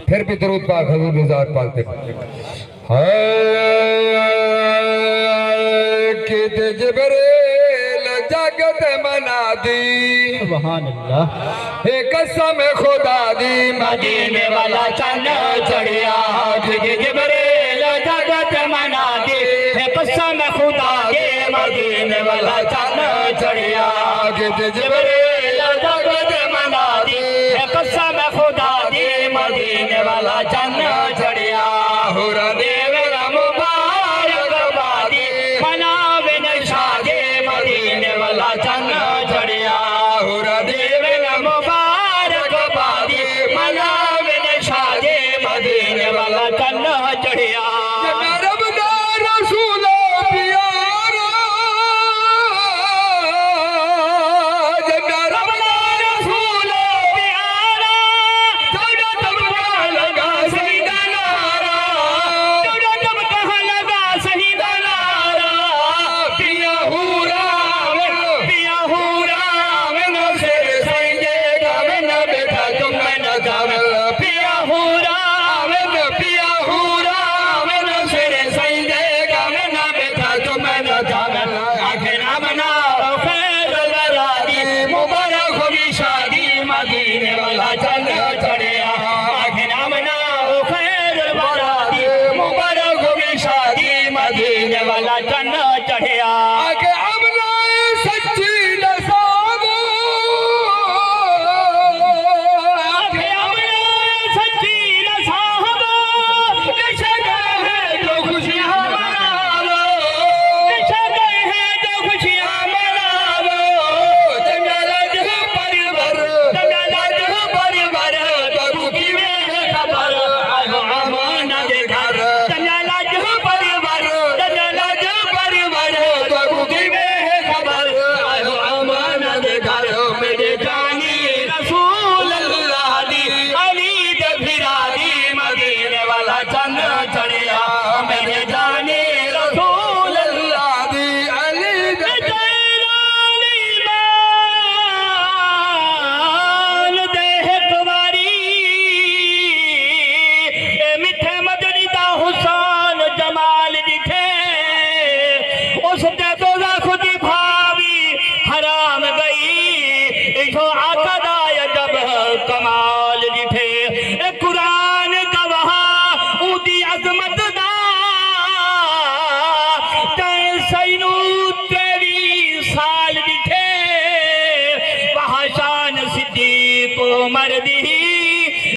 फिर भी दरूद पाक हजूर निज़ात पालते कि जिब्रील जगत मना दी सुभान अल्लाह। एक कसम खुदा दी मदीने वाला चन्न चढ़िया जिब्रील जगत मना दी कसम खुदा के मदीने वाला चन्न चढ़िया जिब्रील जगत मना दी कसम खुदा दी मदीने वाला चन्न चढ़िया हुरा देव मुबारक बादी मनावे नशादे मदीने वाला चन्न चढ़िया हुरा देव मुबारक बादी मनावे नशादे मदीने वाला चन्न चढ़िया आगे